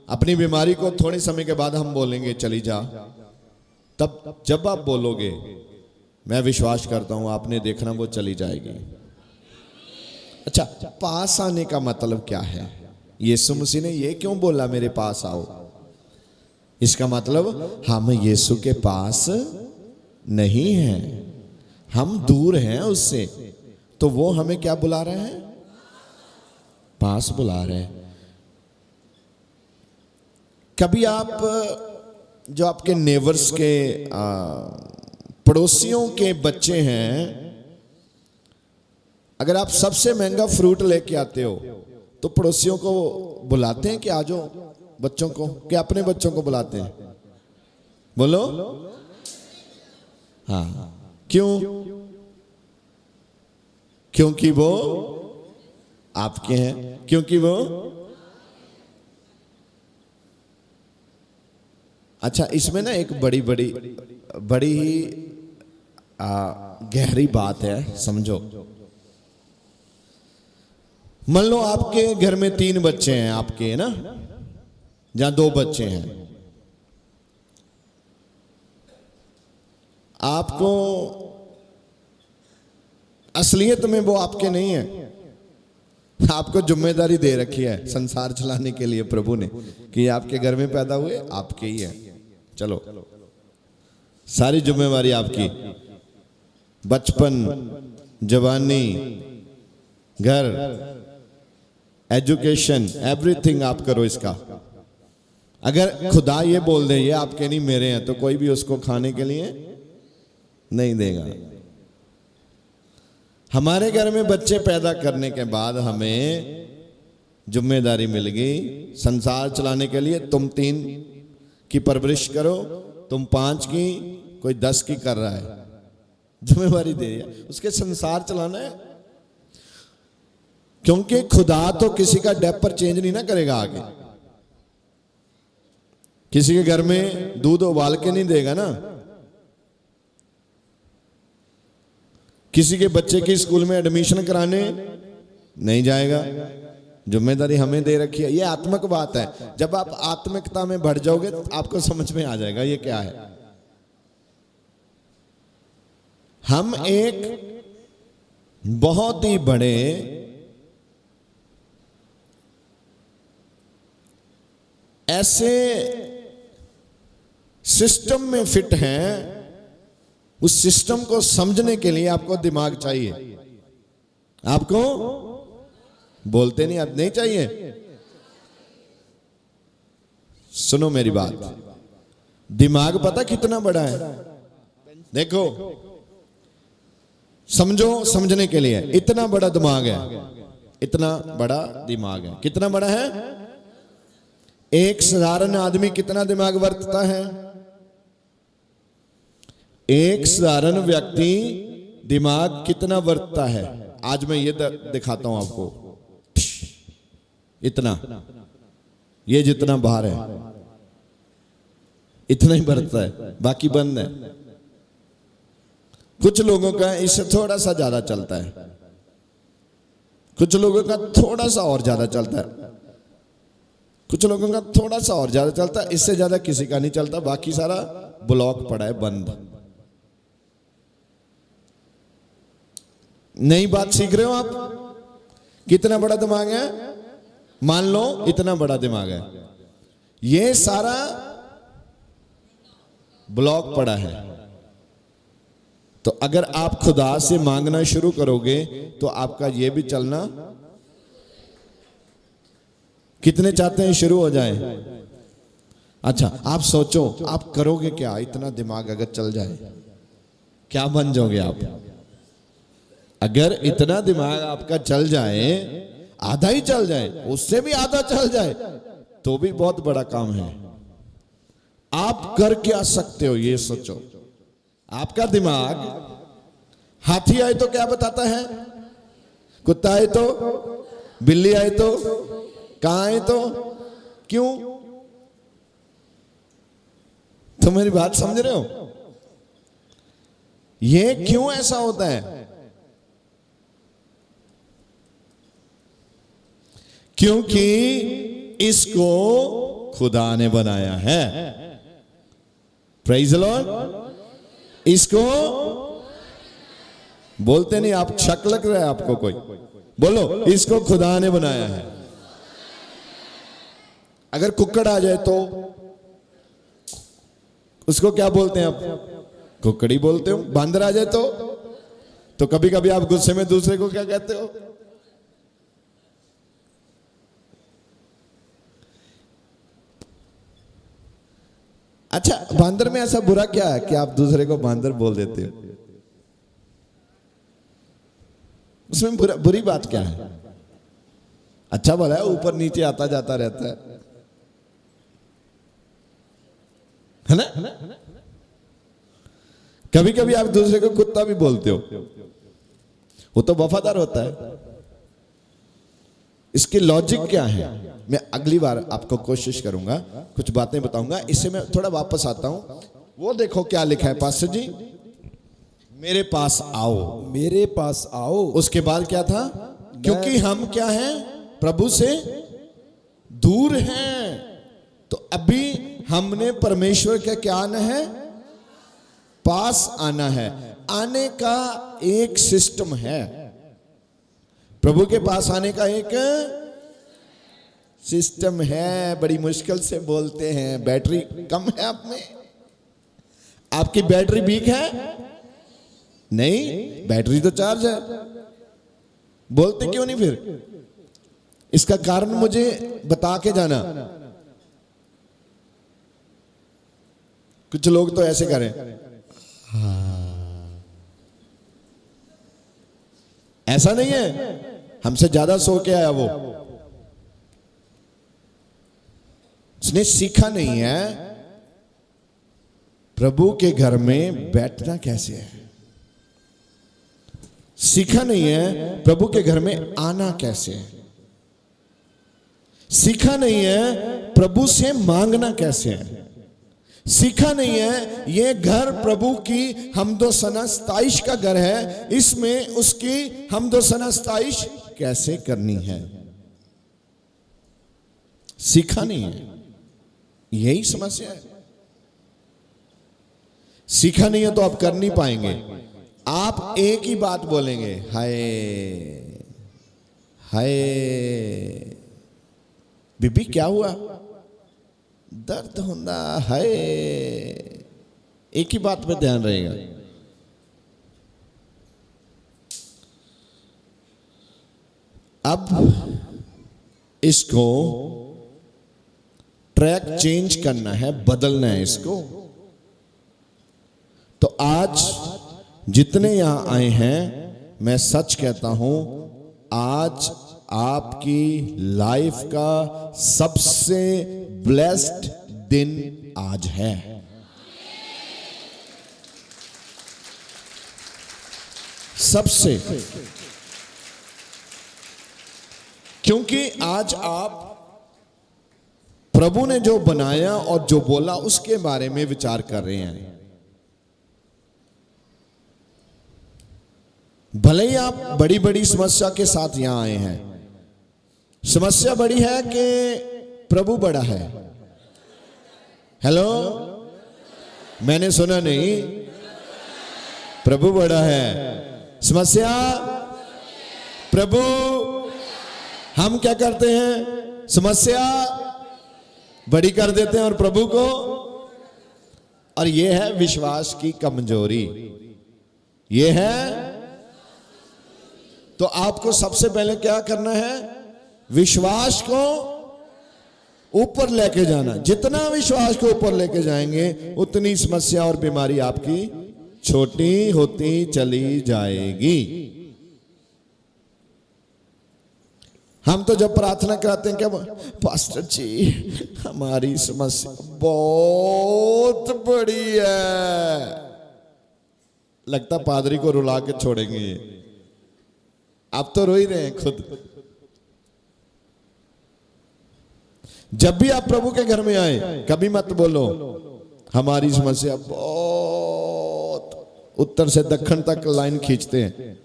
अपनी बीमारी को थोड़े समय के बाद हम बोलेंगे चली जा, तब जब आप बोलोगे, मैं विश्वास करता हूं आपने देखना वो चली जाएगी। अच्छा, पास आने का मतलब क्या है? यीशु मसीह ने ये क्यों बोला मेरे पास आओ? इसका मतलब हम यीशु के पास नहीं हैं, हम दूर हैं उससे। तो वो हमें क्या बुला रहे हैं? पास बुला रहे हैं। कभी आप जो आपके नेबर्स के पड़ोसियों के बच्चे हैं, अगर आप सबसे महंगा फ्रूट लेके आते हो तो पड़ोसियों को बुलाते हैं कि आ जाओ, बच्चों को, कि अपने बच्चों को बुलाते हैं? बोलो हाँ। क्यों? क्योंकि वो आपके हैं, क्योंकि वो। अच्छा, इसमें ना एक बड़ी ही गहरी बात है, समझो। मान लो आपके घर में 3 बच्चे हैं आपके, ना, जहां 2 बच्चे हैं। आपको असलियत में वो आपके नहीं है, आपको जिम्मेदारी दे रखी है संसार चलाने के लिए प्रभु ने, कि आपके घर में पैदा हुए, आपके ही है। चलो, सारी जिम्मेवारी आपकी। बचपन, जवानी, घर, एजुकेशन, एवरीथिंग आप करो इसका। अगर खुदा ये बोल दे ये आपके नहीं मेरे हैं, तो कोई भी उसको खाने के लिए नहीं देगा। हमारे घर में बच्चे पैदा करने के बाद हमें जिम्मेदारी मिल गई संसार चलाने के लिए। तुम 3 की परवरिश करो, तुम 5 की, कोई 10 की कर रहा है, जिम्मेदारी दे दिया, उसके संसार चलाना है। क्योंकि खुदा तो किसी का डायपर चेंज नहीं ना करेगा आगे, किसी के घर में दूध उबाल के नहीं देगा ना, किसी के बच्चे के स्कूल में एडमिशन कराने नहीं जाएगा। जिम्मेदारी हमें दे रखी है। ये आत्मिक बात है। जब आप आत्मिकता में बढ़ जाओगे तो आपको समझ में आ जाएगा ये क्या है। हम एक बहुत ही बड़े ऐसे सिस्टम में फिट हैं, उस सिस्टम को समझने के लिए आपको दिमाग चाहिए। आपको बोलते नहीं, अब नहीं चाहिए। सुनो मेरी बात, दिमाग पता कितना बड़ा है? देखो, समझो, समझने के लिए इतना बड़ा दिमाग है, इतना बड़ा दिमाग है। कितना बड़ा है? एक साधारण आदमी कितना दिमाग बरतता है? एक साधारण व्यक्ति दिमाग कितना बरतता है? आज मैं ये दिखाता हूं आपको। इतना, ये जितना बाहर है इतना ही बरतता है, बाकी बंद है। कुछ लोगों का इससे थोड़ा सा ज्यादा चलता है, कुछ लोगों का थोड़ा सा और ज्यादा चलता है, कुछ लोगों का थोड़ा सा और ज्यादा चलता है, इससे ज्यादा किसी का नहीं चलता, बाकी सारा ब्लॉक पड़ा है, बंद। नई बात सीख रहे हो आप? कितना बड़ा दिमाग है? मान लो इतना बड़ा दिमाग है, ये सारा ब्लॉक पड़ा है। तो अगर आप खुदा से मांगना शुरू करोगे तो आपका ये भी चलना, कितने चाहते हैं शुरू हो जाए? अच्छा, आप सोचो आप करोगे क्या? इतना दिमाग अगर चल जाए क्या बन जाओगे आप? अगर इतना दिमाग आपका चल जाए, आधा ही चल जाए, उससे भी आधा चल जाए, तो भी बहुत बड़ा काम है। आप कर क्या सकते हो ये सोचो। आपका दिमाग, हाथी आए तो क्या बताता है? कुत्ता आए तो, बिल्ली आए तो, कहां आए तो, क्यों? तो मेरी बात समझ रहे हो? ये क्यों ऐसा होता है? क्योंकि इसको खुदा ने बनाया है। Praise the Lord. इसको बोलते नहीं, आप शक लग रहा है आपको कोई? बोलो, इसको खुदा ने बनाया है। अगर कुक्कड़ आ जाए तो उसको क्या बोलते हैं आप? कुक्कड़ी बोलते हो। बंदर आ जाए तो कभी कभी आप गुस्से में दूसरे को क्या कहते हो? अच्छा, बंदर में ऐसा बुरा क्या है कि आप दूसरे को बंदर बोल देते हो? उसमें बुरी बात क्या है? अच्छा भला है, ऊपर नीचे आता जाता रहता है ना? कभी कभी आप दूसरे को कुत्ता भी बोलते हो, वो तो वफादार होता है। इसकी लॉजिक क्या है? मैं अगली बार आपको कोशिश करूंगा, कुछ बातें बताऊंगा। इससे मैं थोड़ा वापस आता हूं। वो देखो क्या लिखा है पास्टर जी, मेरे पास आओ, मेरे पास आओ। उसके बाद क्या था? क्योंकि हम क्या हैं? प्रभु से दूर हैं। तो अभी हमने परमेश्वर के क्या आना है? पास आना है। आने का एक सिस्टम है। प्रभु के पास आने का एक सिस्टम है। बड़ी मुश्किल से बोलते हैं। बैटरी कम है आप में? आपकी बैटरी वीक है? नहीं, बैटरी तो चार्ज है। बोलते क्यों नहीं फिर? इसका कारण मुझे बता के जाना। कुछ लोग तो ऐसे करें, ऐसा नहीं है, हमसे ज्यादा सो के आया वो, उसने सीखा नहीं है प्रभु के घर में बैठना कैसे है, सीखा नहीं है प्रभु के घर में आना कैसे है, सीखा नहीं है प्रभु से मांगना कैसे है, सीखा नहीं है ये घर प्रभु की हमदो सना सताइश का घर है, इसमें उसकी हमदो सना सताइश कैसे करनी है, सीखा नहीं है। यही समस्या है। सीखा नहीं है तो आप कर नहीं पाएंगे। आप एक ही बात बोलेंगे, हाय हाय बीबी क्या हुआ, दर्द होना है, एक ही बात पे ध्यान रहेगा। अब इसको ट्रैक चेंज करना है, बदलना है इसको। तो आज जितने यहां आए हैं, मैं सच कहता हूं, आज आपकी लाइफ का सबसे ब्लेस्ड दिन आज है। सबसे, क्योंकि आज आप प्रभु ने जो बनाया और जो बोला उसके बारे में विचार कर रहे हैं। भले ही आप बड़ी बड़ी समस्या के साथ यहां आए हैं। समस्या बड़ी है कि प्रभु बड़ा है। हेलो, मैंने सुना नहीं, प्रभु बड़ा है। समस्या प्रभु, हम क्या करते हैं? समस्या बड़ी कर देते हैं और प्रभु को, और यह है विश्वास की कमजोरी। यह है, तो आपको सबसे पहले क्या करना है? विश्वास को ऊपर लेके जाना। जितना विश्वास को ऊपर लेके जाएंगे उतनी समस्या और बीमारी आपकी छोटी होती चली जाएगी। हम तो जब प्रार्थना कराते हैं क्या, पास्टर जी हमारी समस्या बहुत बड़ी है, लगता पादरी को रुला के छोड़ेंगे। आप तो रो ही रहे हैं खुद। जब भी आप प्रभु के घर में आए, कभी मत बोलो हमारी समस्या बहुत उत्तर से दक्षिण तक लाइन खींचते हैं,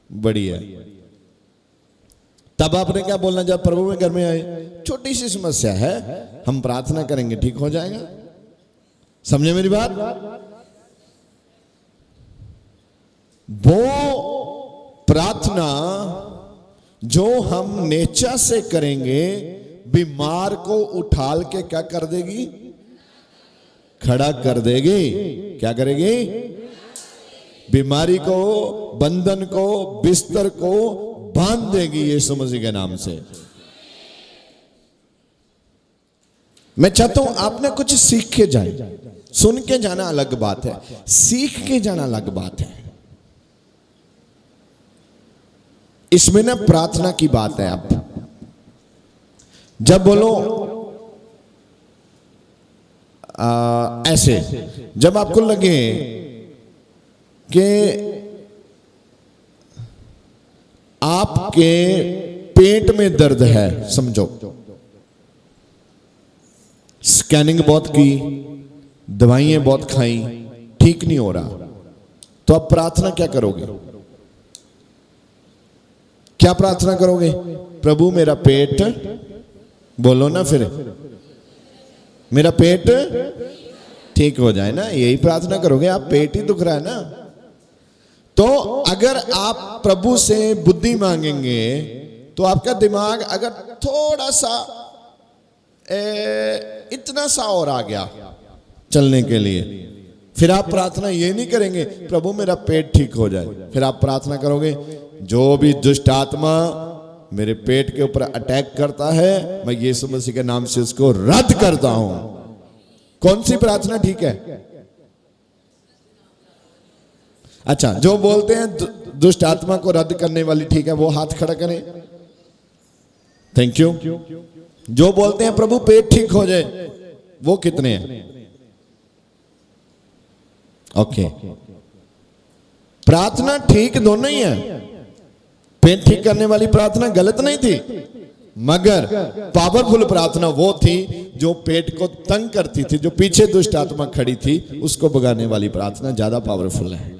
बढ़िया। तब आपने क्या बोलना, जब प्रभु में घर में आए, छोटी सी समस्या है, हम प्रार्थना करेंगे ठीक हो जाएगा। समझे मेरी बात? वो प्रार्थना जो हम नेचा से करेंगे, बीमार को उठाल के क्या कर देगी? खड़ा कर देगी। क्या करेगी? बीमारी को, बंधन को, बिस्तर को बांध देगी यीशु मसीह के नाम से। मैं चाहता हूं आपने कुछ सीख के जाए। सुन के जाना अलग बात है, सीख के जाना अलग बात है। इसमें ना प्रार्थना की बात है। आप जब बोलो ऐसे, जब आपको लगे कि आपके पेट में दर्द है, समझो स्कैनिंग बहुत की, दवाइयां बहुत खाई, ठीक नहीं हो रहा, तो आप प्रार्थना क्या करोगे? क्या प्रार्थना करोगे? प्रभु मेरा पेट, बोलो ना फिर, मेरा पेट ठीक हो जाए ना, यही प्रार्थना करोगे आप। पेट ही दुख रहा है ना। तो अगर आप प्रभु से बुद्धि मांगेंगे तो आपका दिमाग अगर थोड़ा सा इतना सा और आ गया चलने के लिए, फिर आप प्रार्थना ये नहीं करेंगे प्रभु मेरा पेट ठीक हो जाए, फिर आप प्रार्थना करोगे जो भी दुष्ट आत्मा मेरे पेट के ऊपर अटैक करता है, मैं यीशु मसीह के नाम से उसको रद्द करता हूं। कौन सी प्रार्थना ठीक है? अच्छा, जो बोलते हैं दुष्ट आत्मा को रद्द करने वाली ठीक है, वो हाथ खड़ा करें। Thank you. जो बोलते हैं प्रभु पेट ठीक हो जाए, वो कितने हैं? ओके। प्रार्थना ठीक दोनों ही है। पेट ठीक करने वाली प्रार्थना गलत नहीं थी, मगर पावरफुल प्रार्थना वो थी जो पेट को तंग करती थी, जो पीछे दुष्ट आत्मा खड़ी थी उसको भगाने वाली प्रार्थना ज्यादा पावरफुल है।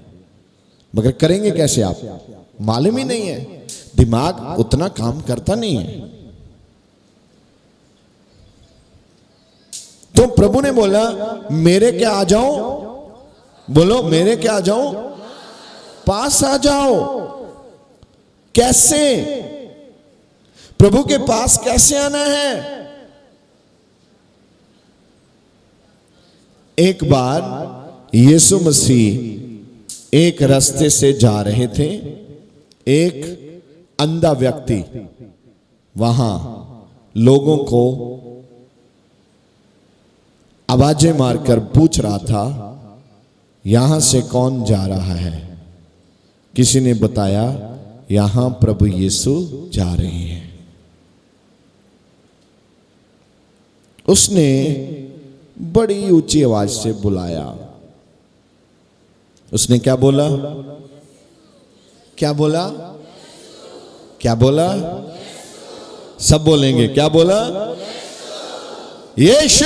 मगर करेंगे कैसे आप? मालूम ही नहीं है, दिमाग उतना काम करता नहीं है। तो प्रभु ने बोला मेरे क्या आ जाओ, बोलो मेरे क्या आ जाओ, पास आ जाओ। कैसे? प्रभु के पास कैसे आना है? एक बार यीशु मसीह एक रास्ते से जा रहे थे, एक अंधा व्यक्ति वहां लोगों को आवाजें मारकर पूछ रहा था यहां से कौन जा रहा है। किसी ने बताया यहां प्रभु यीशु जा रहे हैं। उसने बड़ी ऊंची आवाज से बुलाया। उसने क्या बोला? क्या बोला? क्या बोला? सब बोलेंगे। क्या बोला? यीशु।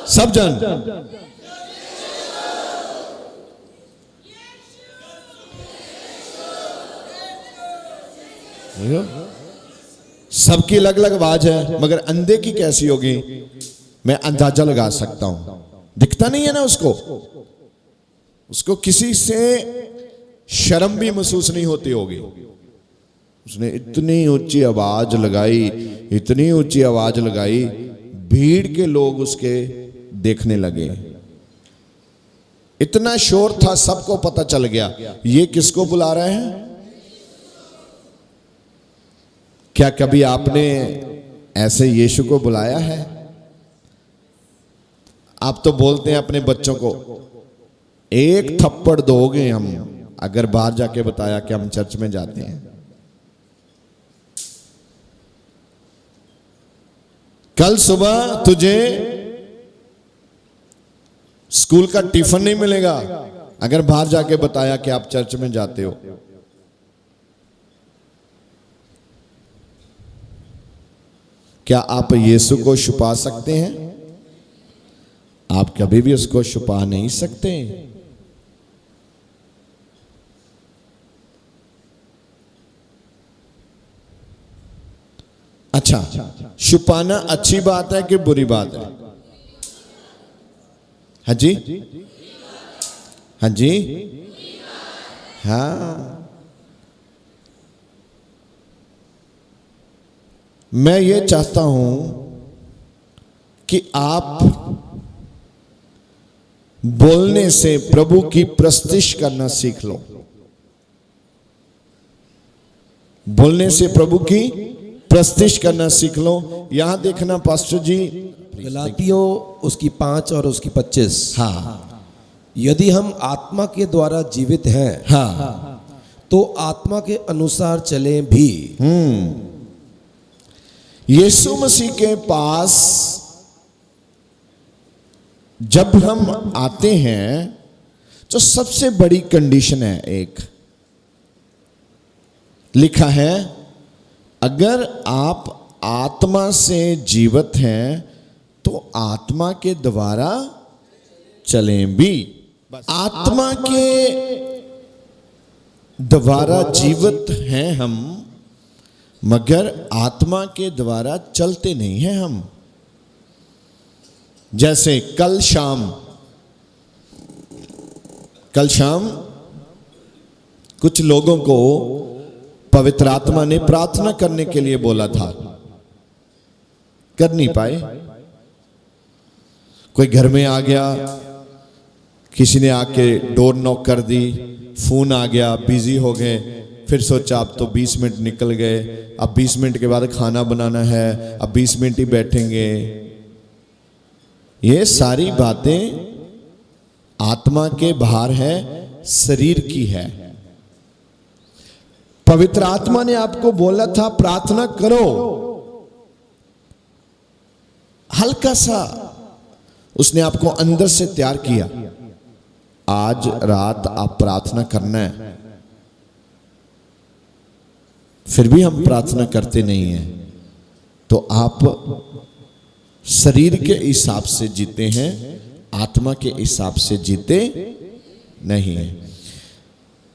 सब जन सबकी अलग अलग आवाज है, मगर अंधे की कैसी होगी मैं अंदाजा लगा सकता हूं। दिखता नहीं है ना उसको, उसको किसी से शर्म भी महसूस नहीं होती होगी। उसने इतनी ऊंची आवाज लगाई, इतनी ऊंची आवाज लगाई, भीड़ के लोग उसके देखने लगे। इतना शोर था, सबको पता चल गया ये किसको बुला रहे हैं। क्या कभी आपने ऐसे यीशु को बुलाया है? आप तो बोलते हैं अपने बच्चों को एक थप्पड़ दोगे हम अगर बाहर जाके बताया कि हम चर्च में जाते हैं। कल सुबह तुझे स्कूल का टिफिन नहीं मिलेगा अगर बाहर जाके बताया कि आप चर्च में जाते हो। क्या आप यीशु को छुपा सकते हैं? आप कभी भी उसको छुपा नहीं सकते। अच्छा, छुपाना अच्छी बात है कि बुरी बात है? हाँ जी, हाँ जी, हाँ। मैं ये चाहता हूं कि आप बोलने से प्रभु की प्रस्तुति करना सीख लो। बोलने से प्रभु की प्रस्तुति करना सीख लो। यहां देखना पास्टर जी, गलातियों उसकी 5 और उसकी 25। हाँ यदि हम आत्मा के द्वारा जीवित हैं हाँ, तो आत्मा के अनुसार चलें भी। यीशु मसीह के पास जब हम आते हैं तो सबसे बड़ी कंडीशन है, एक लिखा है, अगर आप आत्मा से जीवित हैं तो आत्मा के द्वारा चलें भी। आत्मा के द्वारा जीवित हैं हम, मगर आत्मा के द्वारा चलते नहीं हैं हम। जैसे कल शाम कुछ लोगों को पवित्र आत्मा ने प्रार्थना करने के लिए बोला था, कर नहीं पाए। कोई घर में आ गया, किसी ने आके डोर नॉक कर दी, फोन आ गया, बिजी हो गए, फिर सोचा अब तो 20 मिनट निकल गए, अब 20 मिनट के बाद खाना बनाना है, अब 20 मिनट ही बैठेंगे। ये सारी बातें आत्मा के बाहर है, शरीर की है। पवित्र आत्मा ने आपको बोला था प्रार्थना करो, हल्का सा उसने आपको अंदर से तैयार किया। आज रात आप प्रार्थना करना है, फिर भी हम प्रार्थना करते नहीं हैं, तो आप शरीर के हिसाब से जीते हैं, आत्मा के हिसाब से जीते नहीं हैं।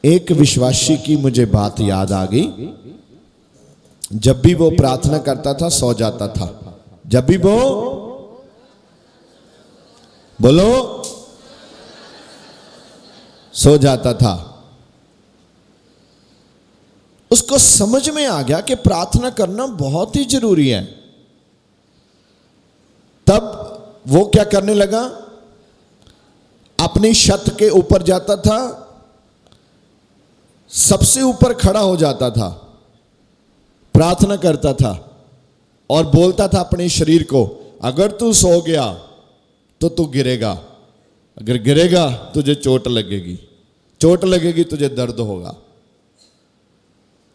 एक विश्वासी की मुझे बात याद आ गई। जब भी वो प्रार्थना करता था सो जाता था। जब भी वो बोलो सो जाता था। उसको समझ में आ गया कि प्रार्थना करना बहुत ही जरूरी है। तब वो क्या करने लगा, अपनी छत के ऊपर जाता था, सबसे ऊपर खड़ा हो जाता था, प्रार्थना करता था और बोलता था अपने शरीर को, अगर तू सो गया तो तू गिरेगा, अगर गिरेगा तुझे चोट लगेगी, चोट लगेगी तुझे दर्द होगा।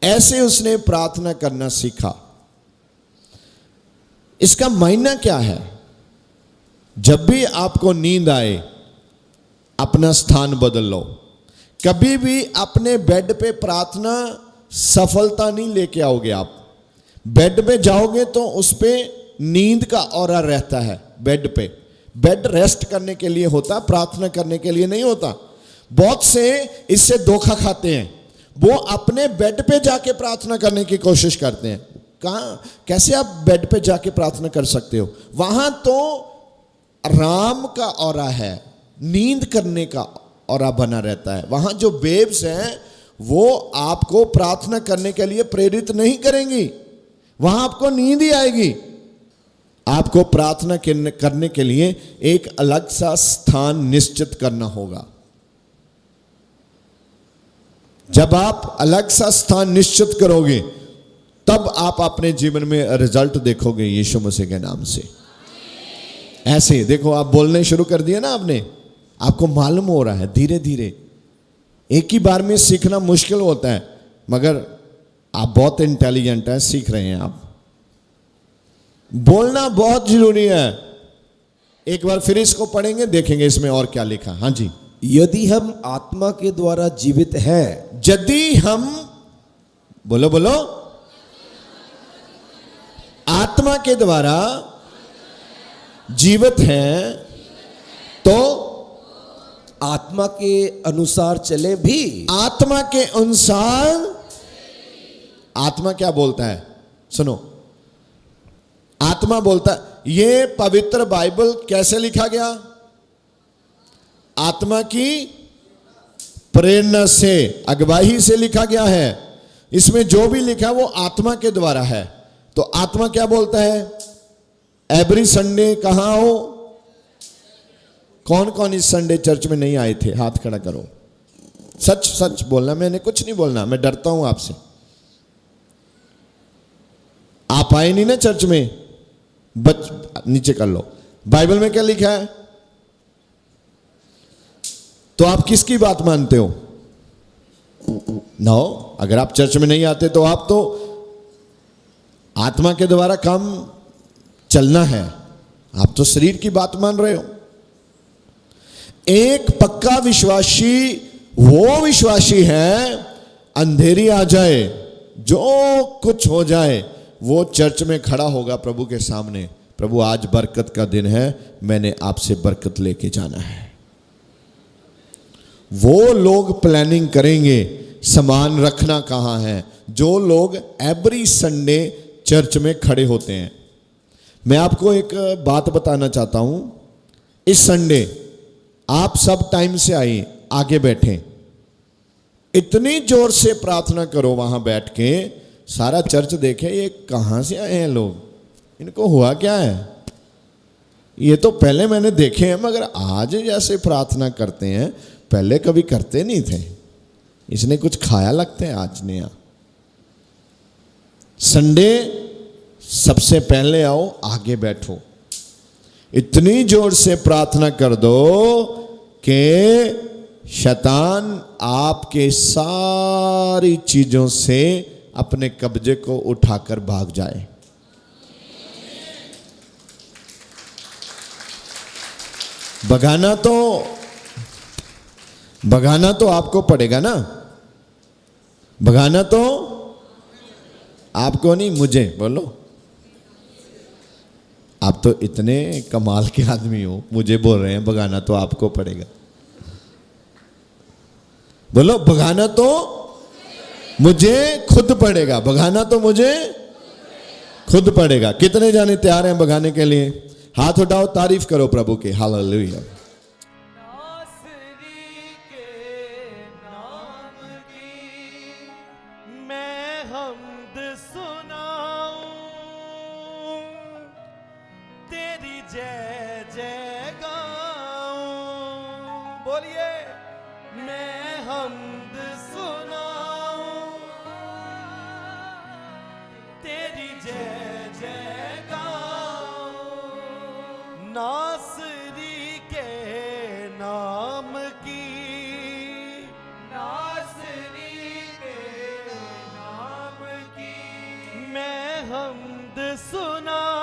ऐसे उसने प्रार्थना करना सीखा। इसका मायना क्या है? जब भी आपको नींद आए अपना स्थान बदल लो। कभी भी अपने बेड पे प्रार्थना सफलता नहीं लेके आओगे। आप बेड पे जाओगे तो उस पे नींद का ऑरा रहता है। बेड रेस्ट करने के लिए होता, प्रार्थना करने के लिए नहीं होता। बहुत से इससे धोखा खाते हैं, वो अपने बेड पे जाके प्रार्थना करने की कोशिश करते हैं। कैसे आप बेड पे जाके प्रार्थना कर सकते हो? वहां तो आराम का ऑरा है, नींद करने का ऑरा बना रहता है। वहां जो वेव्स हैं वो आपको प्रार्थना करने के लिए प्रेरित नहीं करेंगी, वहां आपको नींद ही आएगी। आपको प्रार्थना करने के लिए एक अलग सा स्थान निश्चित करना होगा। जब आप अलग सा स्थान निश्चित करोगे तब आप अपने जीवन में रिजल्ट देखोगे यीशु मसीह के नाम से। ऐसे देखो, आप बोलने शुरू कर दिए ना आपने, आपको मालूम हो रहा है धीरे धीरे। एक ही बार में सीखना मुश्किल होता है, मगर आप बहुत इंटेलिजेंट हैं, सीख रहे हैं आप। बोलना बहुत जरूरी है। एक बार फिर इसको पढ़ेंगे, देखेंगे इसमें और क्या लिखा। हाँ जी, यदि हम आत्मा के द्वारा जीवित हैं, यदि हम बोलो आत्मा के द्वारा जीवित हैं तो आत्मा के अनुसार चले भी। आत्मा के अनुसार, आत्मा क्या बोलता है? सुनो, आत्मा बोलता है। ये पवित्र बाइबल कैसे लिखा गया? आत्मा की प्रेरणा से, अगुवाई से लिखा गया है। इसमें जो भी लिखा वो आत्मा के द्वारा है। तो आत्मा क्या बोलता है? एवरी संडे कहां हो? कौन कौन इस संडे चर्च में नहीं आए थे? हाथ खड़ा करो। सच सच बोलना, मैंने कुछ नहीं बोलना, मैं डरता हूं आपसे। आप आए नहीं ना चर्च में? नीचे कर लो। बाइबल में क्या लिखा है? तो आप किसकी बात मानते हो? नो, अगर आप चर्च में नहीं आते तो आप तो आत्मा के द्वारा काम चलना है, आप तो शरीर की बात मान रहे हो। एक पक्का विश्वासी वो विश्वासी है, अंधेरी आ जाए, जो कुछ हो जाए, वो चर्च में खड़ा होगा प्रभु के सामने। प्रभु आज बरकत का दिन है, मैंने आपसे बरकत लेके जाना है। वो लोग प्लानिंग करेंगे सामान रखना कहां है, जो लोग एवरी संडे चर्च में खड़े होते हैं। मैं आपको एक बात बताना चाहता हूं। इस संडे आप सब टाइम से आइए, आगे बैठें, इतनी जोर से प्रार्थना करो वहां बैठ के, सारा चर्च देखे ये कहां से आए हैं लोग, इनको हुआ क्या है। ये तो पहले मैंने देखे हैं, मगर आज जैसे प्रार्थना करते हैं पहले कभी करते नहीं थे। इसने कुछ खाया लगता है आज नया। संडे सबसे पहले आओ, आगे बैठो, इतनी जोर से प्रार्थना कर दो कि शैतान आपके सारी चीजों से अपने कब्जे को उठाकर भाग जाए। भगाना तो आपको पड़ेगा ना, भगाना तो आपको नहीं, मुझे। बोलो, आप तो इतने कमाल के आदमी हो, मुझे बोल रहे हैं भगाना तो आपको पड़ेगा। बोलो, भगाना तो मुझे खुद पड़ेगा, भगाना तो मुझे खुद पड़ेगा। कितने जाने तैयार हैं भगाने के लिए? हाथ उठाओ, तारीफ करो प्रभु की। हालेलुया। जय जय गाऊं, बोलिए, मैं हम्द सुनाऊं, तेरी जय जय गाऊं, नासरी के नाम की, नासरी के नाम की मैं हम्द सुनाऊं।